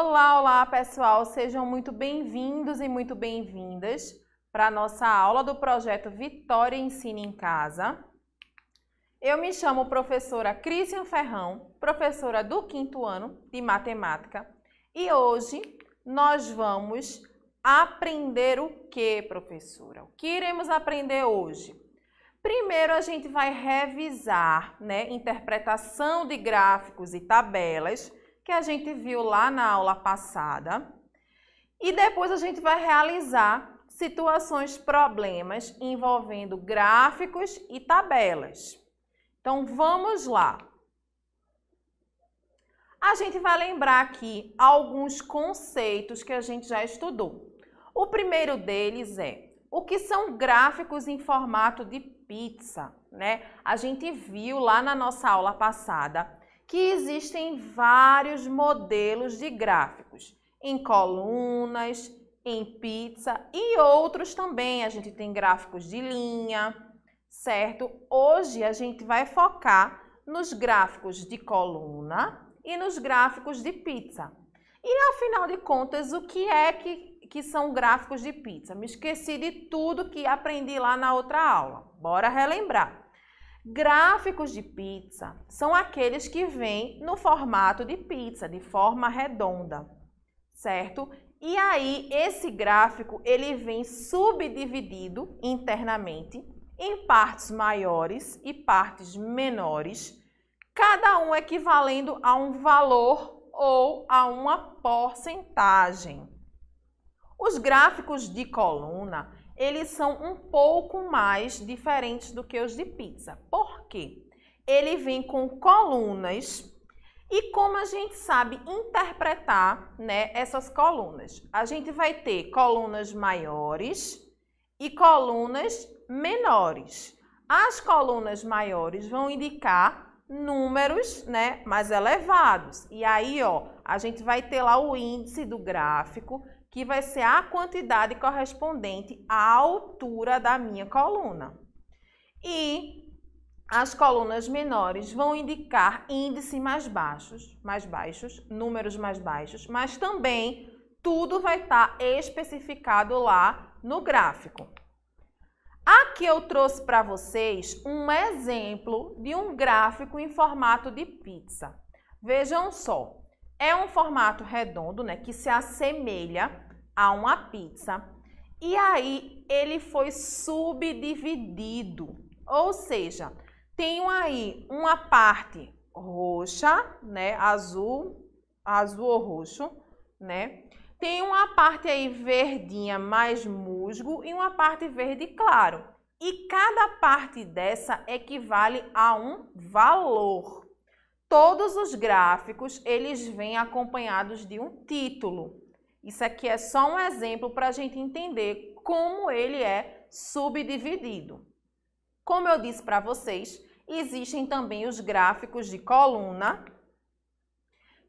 Olá, olá pessoal, sejam muito bem-vindos e muito bem-vindas para a nossa aula do projeto Vitória Ensina em Casa. Eu me chamo professora Cristian Ferrão, professora do 5º ano de Matemática, e hoje nós vamos aprender o que, professora? O que iremos aprender hoje? Primeiro a gente vai revisar, interpretação de gráficos e tabelas, que a gente viu lá na aula passada. E depois a gente vai realizar situações, problemas envolvendo gráficos e tabelas. Então, vamos lá. A gente vai lembrar aqui alguns conceitos que a gente já estudou. O primeiro deles é o que são gráficos em formato de pizza, A gente viu lá na nossa aula passada que existem vários modelos de gráficos, em colunas, em pizza e outros também. A gente tem gráficos de linha, certo? Hoje a gente vai focar nos gráficos de coluna e nos gráficos de pizza. E afinal de contas, o que é que são gráficos de pizza? Me esqueci de tudo que aprendi lá na outra aula. Bora relembrar. Gráficos de pizza são aqueles que vêm no formato de pizza, de forma redonda, certo? E aí, esse gráfico, ele vem subdividido internamente em partes maiores e partes menores, cada um equivalendo a um valor ou a uma porcentagem. Os gráficos de coluna, eles são um pouco mais diferentes do que os de pizza. Por quê? Ele vem com colunas e como a gente sabe interpretar, essas colunas? A gente vai ter colunas maiores e colunas menores. As colunas maiores vão indicar números, mais elevados. E aí, a gente vai ter lá o índice do gráfico, que vai ser a quantidade correspondente à altura da minha coluna. E as colunas menores vão indicar índices mais baixos, números mais baixos, mas também tudo vai estar especificado lá no gráfico. Aqui eu trouxe para vocês um exemplo de um gráfico em formato de pizza. Vejam só. É um formato redondo, que se assemelha a uma pizza. E aí, ele foi subdividido. Ou seja, tem aí uma parte roxa, azul ou roxo, Tem uma parte aí verdinha mais musgo e uma parte verde claro. E cada parte dessa equivale a um valor. Todos os gráficos, eles vêm acompanhados de um título. Isso aqui é só um exemplo para a gente entender como ele é subdividido. Como eu disse para vocês, existem também os gráficos de coluna,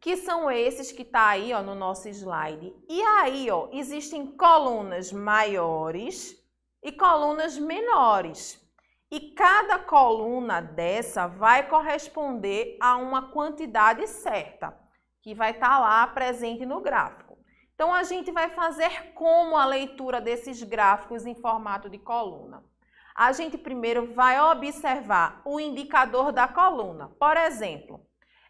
que são esses que tá aí, no nosso slide. E aí, existem colunas maiores e colunas menores. E cada coluna dessa vai corresponder a uma quantidade certa, que vai estar lá presente no gráfico. Então, a gente vai fazer como a leitura desses gráficos em formato de coluna. A gente primeiro vai observar o indicador da coluna. Por exemplo,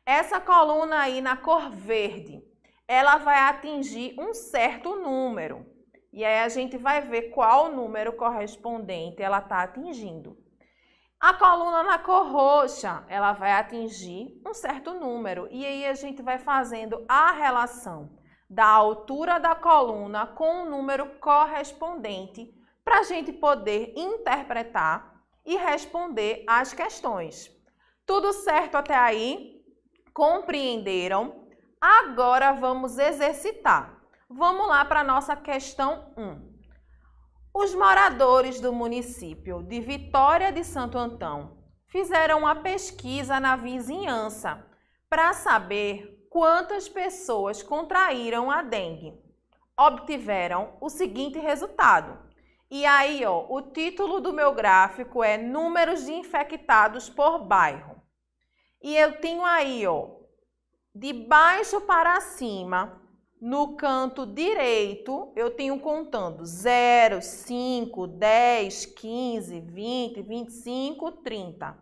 essa coluna aí na cor verde, ela vai atingir um certo número. E aí a gente vai ver qual número correspondente ela está atingindo. A coluna na cor roxa, ela vai atingir um certo número. E aí a gente vai fazendo a relação da altura da coluna com o número correspondente para a gente poder interpretar e responder às questões. Tudo certo até aí? Compreenderam? Agora vamos exercitar. Vamos lá para a nossa questão 1. Os moradores do município de Vitória de Santo Antão fizeram uma pesquisa na vizinhança para saber quantas pessoas contraíram a dengue. Obtiveram o seguinte resultado. E aí, o título do meu gráfico é Números de infectados por bairro. E eu tenho aí, de baixo para cima, no canto direito, eu tenho contando 0, 5, 10, 15, 20, 25, 30.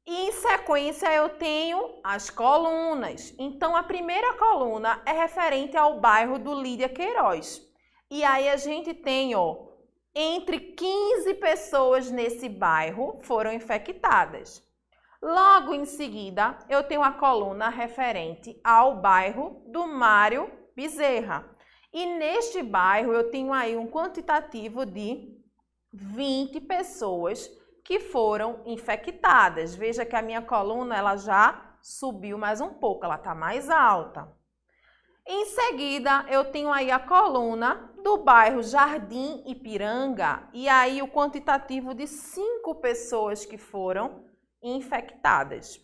E em sequência eu tenho as colunas. Então, a primeira coluna é referente ao bairro do Lídia Queiroz. E aí a gente tem, ó, entre 15 pessoas nesse bairro foram infectadas. Logo em seguida, eu tenho a coluna referente ao bairro do Mário Bezerra. E neste bairro eu tenho aí um quantitativo de 20 pessoas que foram infectadas. Veja que a minha coluna ela já subiu mais um pouco, ela está mais alta. Em seguida, eu tenho aí a coluna do bairro Jardim Ipiranga e aí o quantitativo de 5 pessoas que foram infectadas.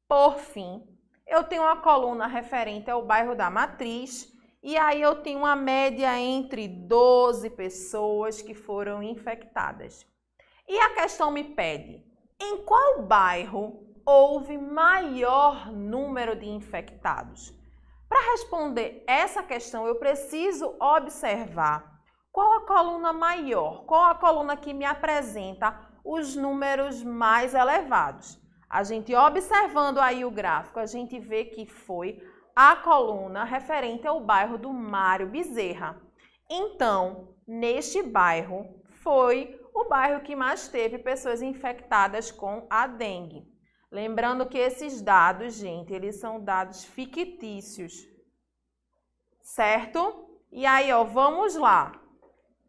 Por fim, eu tenho a coluna referente ao bairro da Matriz e aí eu tenho uma média entre 12 pessoas que foram infectadas. E a questão me pede, em qual bairro houve maior número de infectados? Para responder essa questão, eu preciso observar qual a coluna maior, qual a coluna que me apresenta os números mais elevados. A gente observando aí o gráfico, a gente vê que foi a coluna referente ao bairro do Mário Bezerra. Então, neste bairro, foi o bairro que mais teve pessoas infectadas com a dengue. Lembrando que esses dados, gente, eles são dados fictícios, certo? E aí, ó, vamos lá.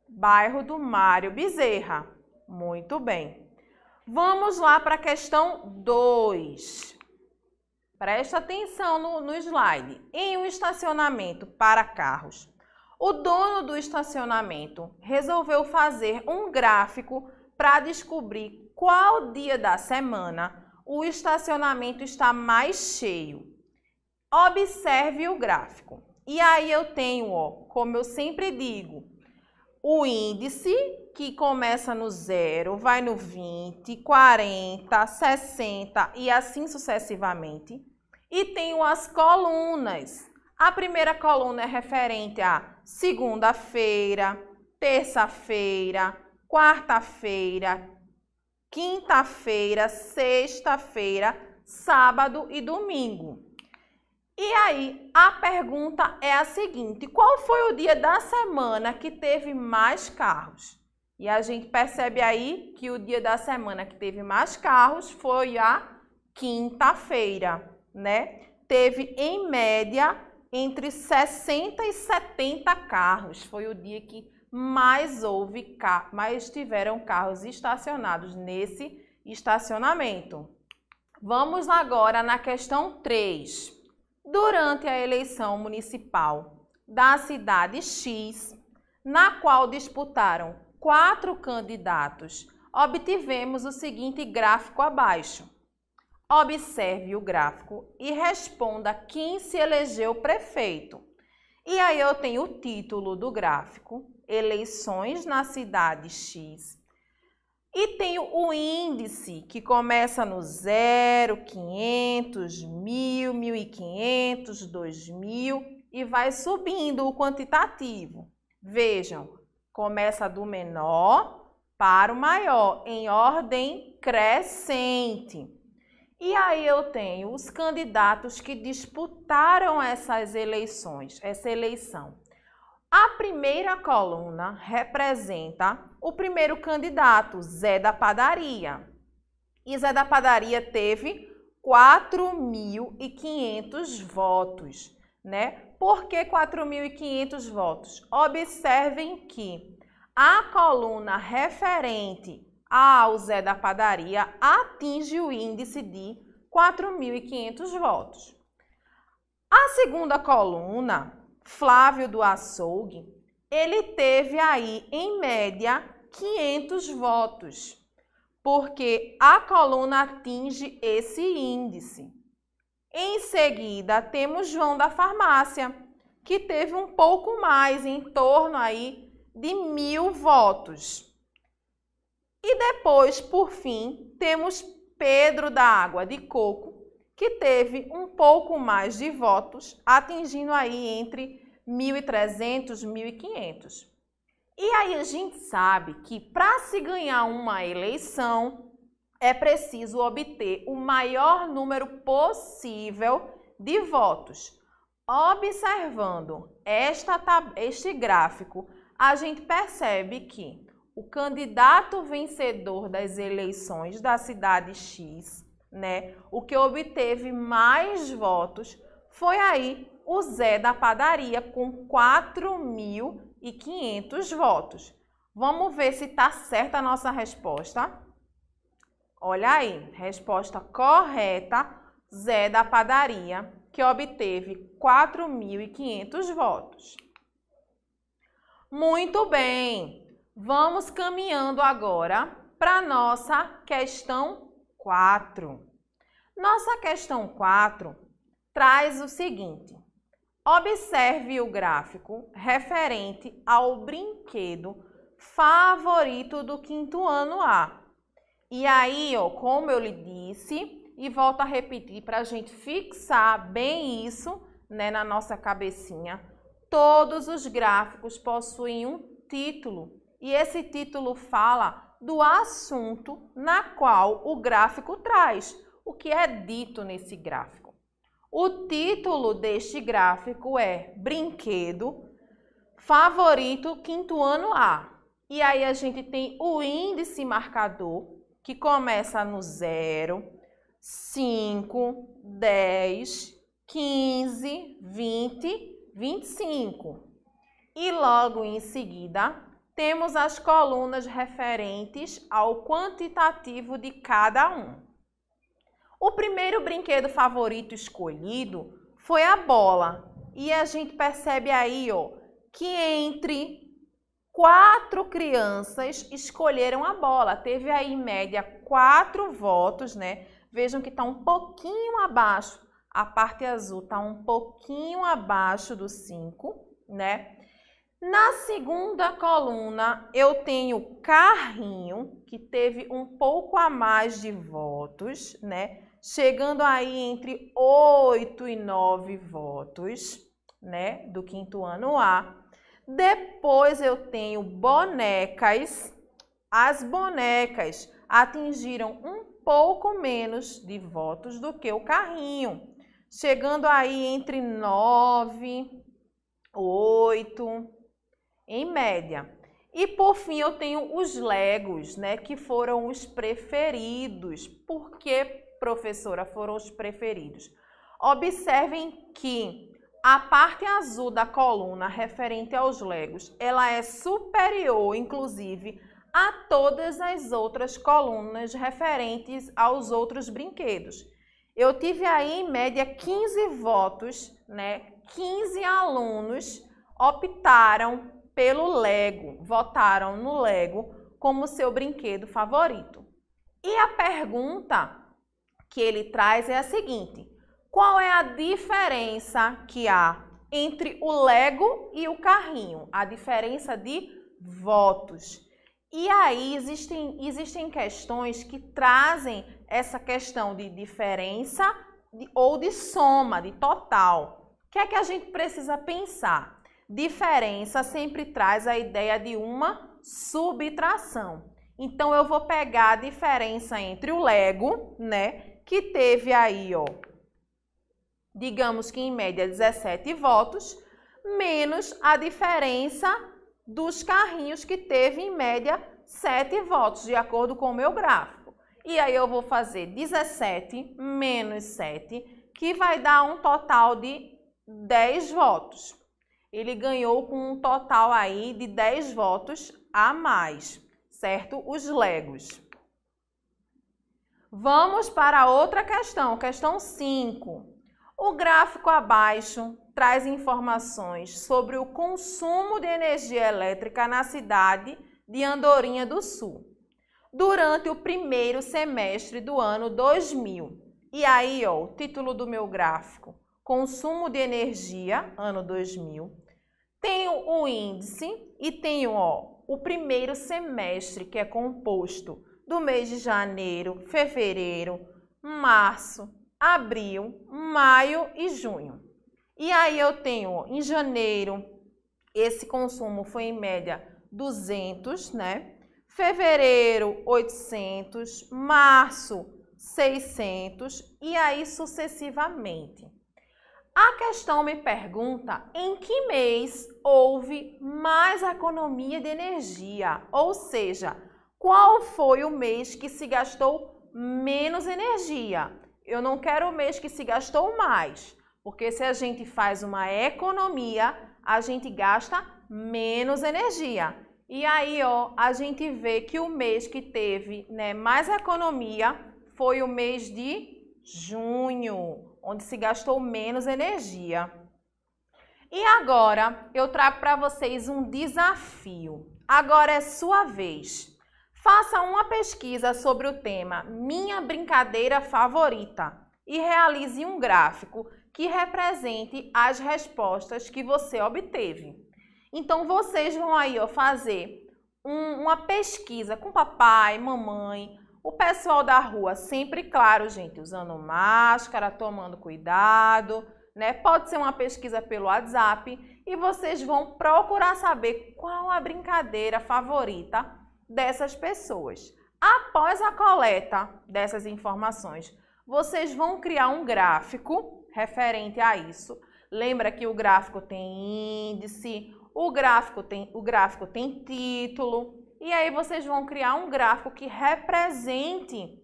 Bairro do Mário Bezerra. Muito bem. Vamos lá para a questão 2. Presta atenção no slide. Em um estacionamento para carros, o dono do estacionamento resolveu fazer um gráfico para descobrir qual dia da semana o estacionamento está mais cheio. Observe o gráfico. E aí eu tenho, ó, como eu sempre digo, o índice que começa no 0, vai no 20, 40, 60 e assim sucessivamente. E tenho as colunas. A primeira coluna é referente a segunda-feira, terça-feira, quarta-feira, quinta-feira, sexta-feira, sábado e domingo. E aí, a pergunta é a seguinte: qual foi o dia da semana que teve mais carros? E a gente percebe aí que o dia da semana que teve mais carros foi a quinta-feira, né? Teve, em média, entre 60 e 70 carros. Foi o dia que mais tiveram carros estacionados nesse estacionamento. Vamos agora na questão 3. Durante a eleição municipal da cidade X, na qual disputaram 4 candidatos, obtivemos o seguinte gráfico abaixo. Observe o gráfico e responda quem se elegeu prefeito. E aí eu tenho o título do gráfico, Eleições na cidade X. E tenho o índice, que começa no 0, 500, 1000, 1500, 2000 e vai subindo o quantitativo. Vejam, começa do menor para o maior, em ordem crescente. E aí eu tenho os candidatos que disputaram essas eleições, essa eleição. A primeira coluna representa o primeiro candidato, Zé da Padaria. E Zé da Padaria teve 4.500 votos, né? Por que 4.500 votos? Observem que a coluna referente ao Zé da Padaria atinge o índice de 4.500 votos. A segunda coluna, Flávio do Açougue, ele teve aí, em média, 500 votos, porque a coluna atinge esse índice. Em seguida, temos João da Farmácia, que teve um pouco mais, em torno aí de 1.000 votos. E depois, por fim, temos Pedro da Água de Coco, que teve um pouco mais de votos, atingindo aí entre 1.300, 1.500. E aí a gente sabe que para se ganhar uma eleição é preciso obter o maior número possível de votos. Observando este gráfico, a gente percebe que o candidato vencedor das eleições da cidade X, né, o que obteve mais votos foi aí o Zé da padaria com 4.500 votos. Vamos ver se está certa a nossa resposta. Olha aí, resposta correta, Zé da padaria, que obteve 4.500 votos. Muito bem, vamos caminhando agora para a nossa questão 4. Nossa questão 4 traz o seguinte: observe o gráfico referente ao brinquedo favorito do quinto ano A. E aí, ó, como eu lhe disse, e volto a repetir para a gente fixar bem isso, né, na nossa cabecinha, todos os gráficos possuem um título e esse título fala do assunto na qual o gráfico traz, o que é dito nesse gráfico. O título deste gráfico é Brinquedo Favorito Quinto Ano A. E aí a gente tem o índice marcador, que começa no 0, 5, 10, 15, 20, 25. E logo em seguida, temos as colunas referentes ao quantitativo de cada um. O primeiro brinquedo favorito escolhido foi a bola. E a gente percebe aí, ó, que entre 4 crianças escolheram a bola. Teve aí, em média, 4 votos, né? Vejam que está um pouquinho abaixo. A parte azul está um pouquinho abaixo do 5, né? Na segunda coluna, eu tenho carrinho, que teve um pouco a mais de votos, né? Chegando aí entre 8 e 9 votos, né? Do quinto ano A. Depois eu tenho bonecas. As bonecas atingiram um pouco menos de votos do que o carrinho, chegando aí entre 9, 8, em média. E por fim eu tenho os Legos, né, que foram os preferidos. Por que, professora, foram os preferidos? Observem que a parte azul da coluna referente aos Legos, ela é superior, inclusive, a todas as outras colunas referentes aos outros brinquedos. Eu tive aí, em média, 15 votos, né? 15 alunos optaram pelo Lego, votaram no Lego como seu brinquedo favorito. E a pergunta que ele traz é a seguinte: qual é a diferença que há entre o Lego e o carrinho? A diferença de votos. E aí existem questões que trazem essa questão de diferença ou de soma, de total. O que é que a gente precisa pensar? Diferença sempre traz a ideia de uma subtração. Então, eu vou pegar a diferença entre o Lego, né, que teve aí, ó, digamos que em média 17 votos, menos a diferença dos carrinhos que teve em média 7 votos, de acordo com o meu gráfico. E aí eu vou fazer 17 menos 7, que vai dar um total de 10 votos. Ele ganhou com um total aí de 10 votos a mais, certo? Os Legos. Vamos para outra questão, questão 5. O gráfico abaixo traz informações sobre o consumo de energia elétrica na cidade de Andorinha do Sul durante o primeiro semestre do ano 2000. E aí, ó, o título do meu gráfico, consumo de energia, ano 2000. Tenho o índice e tenho, ó, o primeiro semestre, que é composto do mês de janeiro, fevereiro, março, abril, maio e junho. E aí eu tenho, em janeiro, esse consumo foi em média 200, né? Fevereiro, 800, março, 600 e aí sucessivamente. A questão me pergunta em que mês houve mais economia de energia, ou seja, qual foi o mês que se gastou menos energia? Eu não quero o mês que se gastou mais, porque se a gente faz uma economia, a gente gasta menos energia. E aí, ó, a gente vê que o mês que teve, né, mais economia foi o mês de junho, onde se gastou menos energia. E agora eu trago para vocês um desafio. Agora é sua vez. Faça uma pesquisa sobre o tema Minha Brincadeira Favorita e realize um gráfico que represente as respostas que você obteve. Então, vocês vão aí, ó, fazer uma pesquisa com papai, mamãe, o pessoal da rua, sempre, claro, gente, usando máscara, tomando cuidado, né? Pode ser uma pesquisa pelo WhatsApp e vocês vão procurar saber qual a brincadeira favorita dessas pessoas. Após a coleta dessas informações, vocês vão criar um gráfico referente a isso. Lembra que o gráfico tem índice, o gráfico tem título, e aí vocês vão criar um gráfico que represente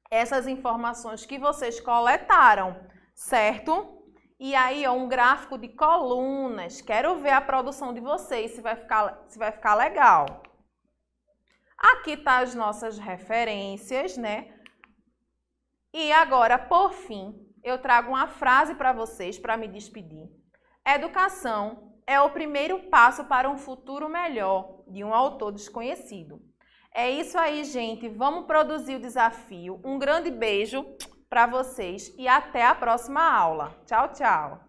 essas informações que vocês coletaram, certo? E aí, ó, um gráfico de colunas. Quero ver a produção de vocês, se vai ficar legal. Aqui tá as nossas referências, né? E agora, por fim, eu trago uma frase para vocês para me despedir. Educação é o primeiro passo para um futuro melhor, de um autor desconhecido. É isso aí, gente. Vamos produzir o desafio. Um grande beijo para vocês e até a próxima aula. Tchau, tchau!